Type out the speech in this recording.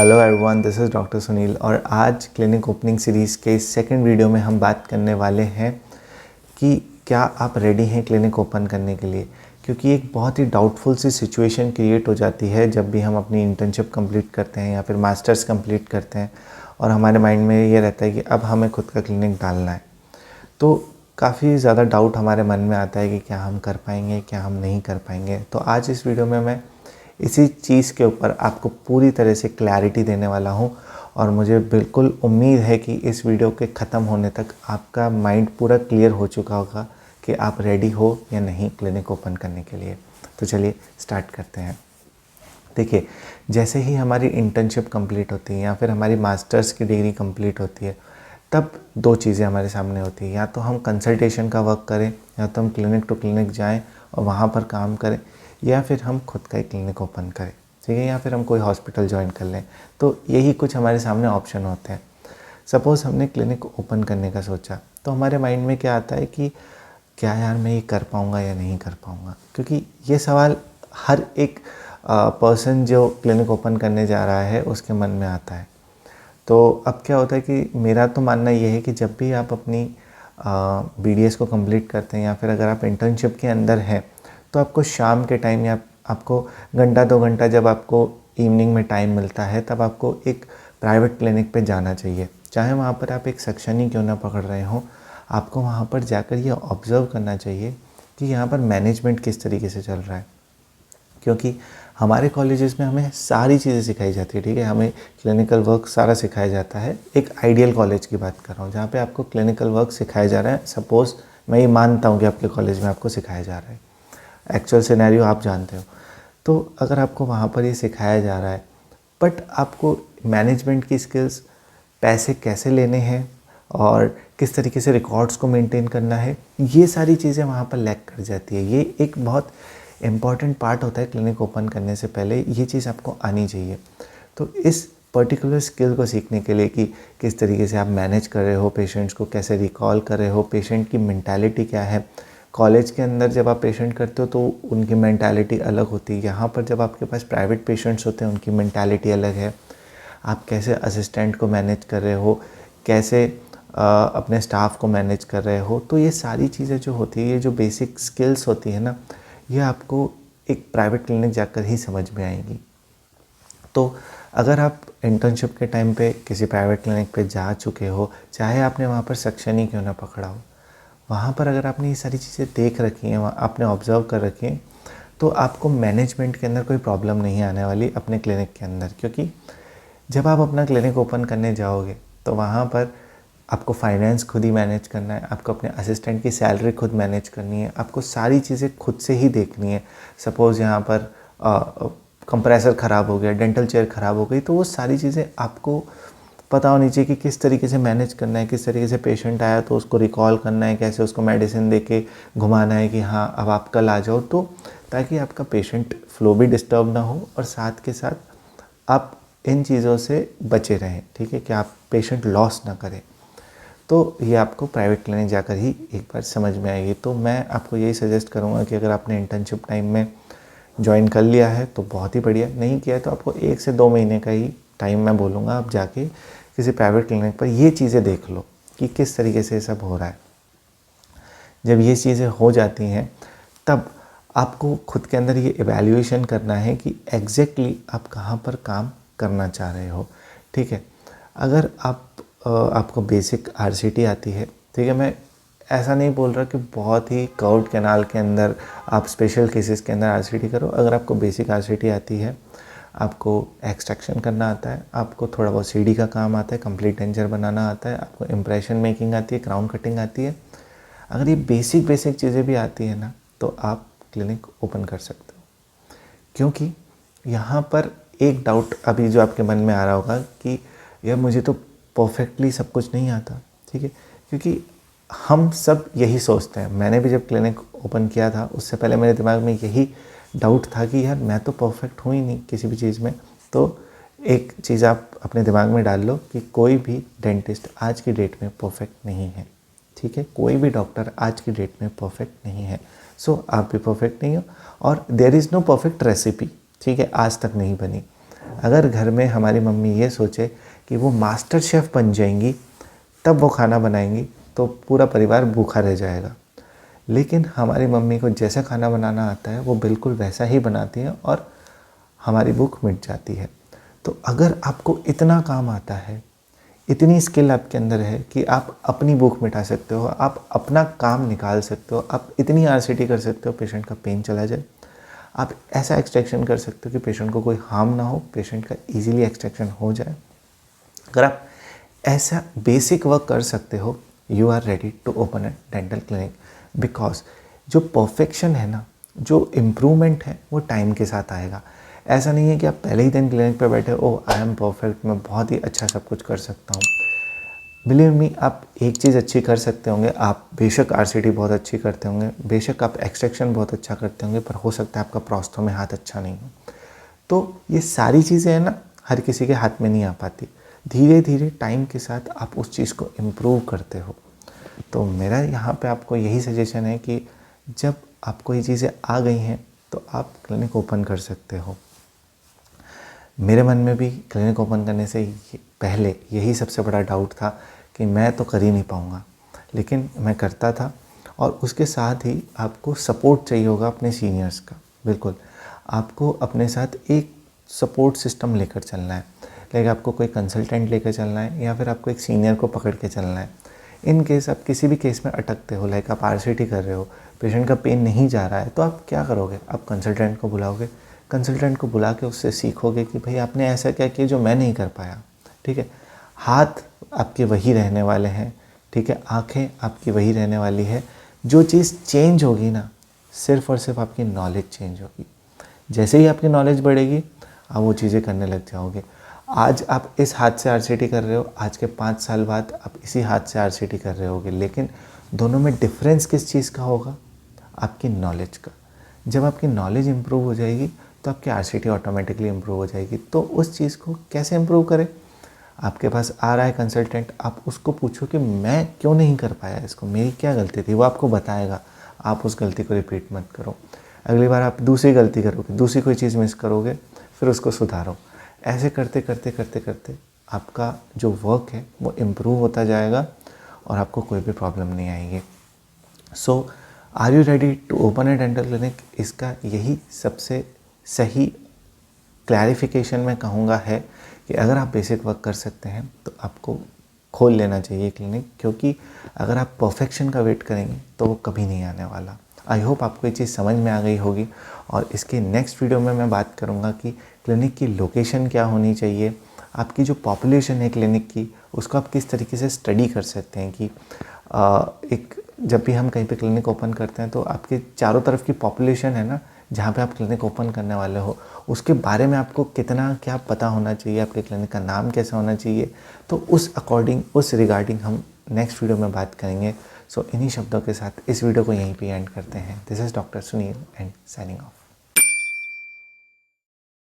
Hello everyone, this is doctor Sunil और आज clinic opening series के सेकंड वीडियो में हम बात करने वाले हैं कि क्या आप रेडी हैं क्लिनिक ओपन करने के लिए। क्योंकि एक बहुत ही डाउटफुल सी सिचुएशन क्रिएट हो जाती है जब भी हम अपनी इंटर्नशिप कंप्लीट करते हैं या फिर मास्टर्स कंप्लीट करते हैं और हमारे माइंड में ये रहता है कि अब हमें खुद का क्लिनिक डालना है। तो काफ़ी ज़्यादा डाउट हमारे मन में आता है कि क्या हम कर पाएंगे, क्या हम नहीं कर पाएंगे। तो आज इस वीडियो में मैं इसी चीज़ के ऊपर आपको पूरी तरह से क्लैरिटी देने वाला हूँ और मुझे बिल्कुल उम्मीद है कि इस वीडियो के ख़त्म होने तक आपका माइंड पूरा क्लियर हो चुका होगा कि आप रेडी हो या नहीं क्लिनिक ओपन करने के लिए। तो चलिए स्टार्ट करते हैं। देखिए, जैसे ही हमारी इंटर्नशिप कंप्लीट होती है या फिर हमारी मास्टर्स की डिग्री कंप्लीट होती है, तब दो चीज़ें हमारे सामने होती है। या तो हम कंसल्टेशन का वर्क करें, या तो हम क्लिनिक टू क्लिनिक जाएं और वहाँ पर काम करें, या फिर हम खुद का ही क्लिनिक ओपन करें, ठीक है, या फिर हम कोई हॉस्पिटल ज्वाइन कर लें। तो यही कुछ हमारे सामने ऑप्शन होते हैं। सपोज़ हमने क्लिनिक ओपन करने का सोचा तो हमारे माइंड में क्या आता है कि क्या यार मैं ये कर पाऊँगा या नहीं कर पाऊँगा। क्योंकि ये सवाल हर एक पर्सन जो क्लिनिक ओपन करने जा रहा है उसके मन में आता है। तो अब क्या होता है कि मेरा तो मानना ये है कि जब भी आप अपनी BDS को कंप्लीट करते हैं या फिर अगर आप इंटर्नशिप के अंदर हैं तो आपको शाम के टाइम या आपको घंटा 2 घंटा जब आपको इवनिंग में टाइम मिलता है तब आपको एक प्राइवेट क्लिनिक पे जाना चाहिए। चाहे वहाँ पर आप एक सेक्शन ही क्यों ना पकड़ रहे हों, आपको वहाँ पर जाकर ये ऑब्ज़र्व करना चाहिए कि यहाँ पर मैनेजमेंट किस तरीके से चल रहा है। क्योंकि हमारे कॉलेजेस में हमें सारी चीज़ें सिखाई जाती है, ठीक है, हमें क्लिनिकल वर्क सारा सिखाया जाता है। एक आइडियल कॉलेज की बात कर रहा हूँ जहाँ पे आपको क्लिनिकल वर्क सिखाया जा रहा है। सपोज़ मैं ये मानता हूँ कि आपके कॉलेज में आपको सिखाया जा रहा है, एक्चुअल सिनेरियो आप जानते हो। तो अगर आपको वहाँ पर ये सिखाया जा रहा है बट आपको मैनेजमेंट की स्किल्स, पैसे कैसे लेने हैं और किस तरीके से रिकॉर्ड्स को मेंटेन करना है, ये सारी चीज़ें वहाँ पर लैक कर जाती है। ये एक बहुत इम्पॉर्टेंट पार्ट होता है क्लिनिक ओपन करने से पहले, ये चीज़ आपको आनी चाहिए। तो इस पर्टिकुलर स्किल को सीखने के लिए कि किस तरीके से आप मैनेज कर रहे हो पेशेंट्स को, कैसे रिकॉल कर रहे हो, पेशेंट की मेंटालिटी क्या है। कॉलेज के अंदर जब आप पेशेंट करते हो तो उनकी मेंटालिटी अलग होती है। यहाँ पर जब आपके पास प्राइवेट पेशेंट्स होते हैं उनकी मेंटालिटी अलग है। आप कैसे असिस्टेंट को मैनेज कर रहे हो, कैसे अपने स्टाफ को मैनेज कर रहे हो, तो ये सारी चीज़ें जो होती है, ये जो बेसिक स्किल्स होती है ना, ये आपको एक प्राइवेट क्लिनिक जाकर ही समझ में आएगी। तो अगर आप इंटर्नशिप के टाइम पे किसी प्राइवेट क्लिनिक पे जा चुके हो, चाहे आपने वहाँ पर सेक्शन ही क्यों ना पकड़ा हो, वहाँ पर अगर आपने ये सारी चीज़ें देख रखी हैं, आपने ऑब्ज़र्व कर रखी हैं, तो आपको मैनेजमेंट के अंदर कोई प्रॉब्लम नहीं आने वाली अपने क्लिनिक के अंदर। क्योंकि जब आप अपना क्लिनिक ओपन करने जाओगे तो वहाँ पर आपको फाइनेंस खुद ही मैनेज करना है, आपको अपने असिस्टेंट की सैलरी खुद मैनेज करनी है, आपको सारी चीज़ें खुद से ही देखनी है। सपोज़ यहाँ पर कंप्रेसर ख़राब हो गया, डेंटल चेयर ख़राब हो गई, तो वो सारी चीज़ें आपको पता होनी चाहिए कि किस तरीके से मैनेज करना है, किस तरीके से पेशेंट आया तो उसको रिकॉल करना है, कैसे उसको मेडिसिन दे के घुमाना है कि हाँ अब आप कल आ जाओ। तो ताकि आपका पेशेंट फ्लो भी डिस्टर्ब ना हो और साथ के साथ आप इन चीज़ों से बचे रहें, ठीक है, कि आप पेशेंट लॉस ना करें। तो ये आपको प्राइवेट क्लिनिक जाकर ही एक बार समझ में आएगी। तो मैं आपको यही सजेस्ट करूँगा कि अगर आपने इंटर्नशिप टाइम में ज्वाइन कर लिया है तो बहुत ही बढ़िया, नहीं किया है तो आपको 1 से 2 महीने का ही टाइम मैं बोलूँगा, आप जाके किसी प्राइवेट क्लिनिक पर ये चीज़ें देख लो कि किस तरीके से सब हो रहा है। जब ये चीज़ें हो जाती हैं तब आपको खुद के अंदर ये इवैल्यूएशन करना है कि एग्जैक्टली आप कहाँ पर काम करना चाह रहे हो, ठीक है। अगर आपको बेसिक RCT आती है, ठीक है, मैं ऐसा नहीं बोल रहा कि बहुत ही कर्व्ड कैनाल के अंदर आप स्पेशल केसेस के अंदर RCT करो। अगर आपको बेसिक RCT आती है, आपको एक्सट्रैक्शन करना आता है, आपको थोड़ा बहुत CD का काम आता है, कंप्लीट डेंचर बनाना आता है, आपको इम्प्रेशन मेकिंग आती है, क्राउन कटिंग आती है, अगर ये बेसिक चीज़ें भी आती है ना, तो आप क्लिनिक ओपन कर सकते हो। क्योंकि यहाँ पर एक डाउट अभी जो आपके मन में आ रहा होगा कि यार मुझे तो परफेक्टली सब कुछ नहीं आता, ठीक है, क्योंकि हम सब यही सोचते हैं। मैंने भी जब क्लिनिक ओपन किया था उससे पहले मेरे दिमाग में यही डाउट था कि यार मैं तो परफेक्ट हूँ ही नहीं किसी भी चीज़ में। तो एक चीज़ आप अपने दिमाग में डाल लो कि कोई भी डेंटिस्ट आज की डेट में परफेक्ट नहीं है, ठीक है, कोई भी डॉक्टर आज की डेट में परफेक्ट नहीं है। सो आप भी परफेक्ट नहीं हो और there is no perfect recipe, ठीक है, आज तक नहीं बनी। अगर घर में हमारी मम्मी ये सोचे कि वो मास्टर शेफ़ बन जाएंगी तब वो खाना बनाएंगी तो पूरा परिवार भूखा रह जाएगा। लेकिन हमारी मम्मी को जैसा खाना बनाना आता है वो बिल्कुल वैसा ही बनाती है और हमारी भूख मिट जाती है। तो अगर आपको इतना काम आता है, इतनी स्किल आपके अंदर है कि आप अपनी भूख मिटा सकते हो, आप अपना काम निकाल सकते हो, आप इतनी आरसीटी कर सकते हो पेशेंट का पेन चला जाए, आप ऐसा एक्सट्रैक्शन कर सकते हो कि पेशेंट को कोई हार्म ना हो, पेशेंट का इजीली एक्सट्रैक्शन हो जाए। अगर आप ऐसा बेसिक वर्क कर सकते हो, you are ready to open a dental clinic. Because जो परफेक्शन है ना, जो इम्प्रूवमेंट है वो टाइम के साथ आएगा। ऐसा नहीं है कि आप पहले ही दिन क्लिनिक पे बैठे ओ आई एम परफेक्ट, मैं बहुत ही अच्छा सब कुछ कर सकता हूँ। बिलीव मी, आप एक चीज़ अच्छी कर सकते होंगे, आप बेशक आरसीटी बहुत अच्छी करते होंगे, बेशक आप एक्सट्रैक्शन बहुत अच्छा करते होंगे, पर हो सकता है आपका प्रोस्थो में हाथ अच्छा नहीं हो। तो ये सारी चीज़ें हैं ना, हर किसी के हाथ में नहीं आ पाती। धीरे धीरे टाइम के साथ आप उस चीज़ को इम्प्रूव करते हो। तो मेरा यहाँ पे आपको यही सजेशन है कि जब आपको ये चीज़ें आ गई हैं तो आप क्लिनिक ओपन कर सकते हो। मेरे मन में भी क्लिनिक ओपन करने से पहले यही सबसे बड़ा डाउट था कि मैं तो कर ही नहीं पाऊँगा, लेकिन मैं करता था। और उसके साथ ही आपको सपोर्ट चाहिए होगा अपने सीनियर्स का। बिल्कुल, आपको अपने साथ एक सपोर्ट सिस्टम लेकर चलना है। लाइक आपको कोई कंसल्टेंट लेकर चलना है या फिर आपको एक सीनियर को पकड़ के चलना है। इन केस आप किसी भी केस में अटकते हो, लाइक आप आरसीटी कर रहे हो, पेशेंट का पेन नहीं जा रहा है, तो आप क्या करोगे? आप कंसल्टेंट को बुलाओगे, कंसल्टेंट को बुला के उससे सीखोगे कि भाई आपने ऐसा क्या किया जो मैं नहीं कर पाया। ठीक है, हाथ आपके वही रहने वाले हैं, ठीक है, आंखें आपकी वही रहने वाली है। जो चीज़ चेंज होगी ना, सिर्फ और सिर्फ आपकी नॉलेज चेंज होगी। जैसे ही आपकी नॉलेज बढ़ेगी आप वो चीज़ें करने लग जाओगे। आज आप इस हाथ से आरसीटी कर रहे हो, आज के 5 साल बाद आप इसी हाथ से आरसीटी कर रहे होगे, लेकिन दोनों में डिफरेंस किस चीज़ का होगा? आपकी नॉलेज का। जब आपकी नॉलेज इम्प्रूव हो जाएगी तो आपकी आरसीटी ऑटोमेटिकली इम्प्रूव हो जाएगी। तो उस चीज़ को कैसे इम्प्रूव करें? आपके पास आ रहा है कंसल्टेंट, आप उसको पूछो कि मैं क्यों नहीं कर पाया इसको, मेरी क्या गलती थी, वो आपको बताएगा। आप उस गलती को रिपीट मत करो। अगली बार आप दूसरी गलती करोगे, दूसरी कोई चीज़ मिस करोगे, फिर उसको सुधारो। ऐसे करते करते करते करते आपका जो वर्क है वो इम्प्रूव होता जाएगा और आपको कोई भी प्रॉब्लम नहीं आएगी। So are you ready to open a dental clinic? इसका यही सबसे सही क्लैरिफिकेशन मैं कहूँगा है कि अगर आप बेसिक वर्क कर सकते हैं तो आपको खोल लेना चाहिए क्लिनिक, क्योंकि अगर आप परफेक्शन का वेट करेंगे तो वो कभी नहीं आने वाला। आई होप आपको ये चीज़ समझ में आ गई होगी। और इसके नेक्स्ट वीडियो में मैं बात करूँगा कि क्लिनिक की लोकेशन क्या होनी चाहिए, आपकी जो पॉपुलेशन है क्लिनिक की उसको आप किस तरीके से स्टडी कर सकते हैं कि एक जब भी हम कहीं पे क्लिनिक ओपन करते हैं तो आपके चारों तरफ की पॉपुलेशन है ना, जहाँ पे आप क्लिनिक ओपन करने वाले हो, उसके बारे में आपको कितना क्या पता होना चाहिए, आपके क्लिनिक का नाम कैसा होना चाहिए। तो उस अकॉर्डिंग, उस रिगार्डिंग हम नेक्स्ट वीडियो में बात करेंगे। सो इन्हीं शब्दों के साथ इस वीडियो को यहीं पे एंड करते हैं। This is doctor Sunil and signing off.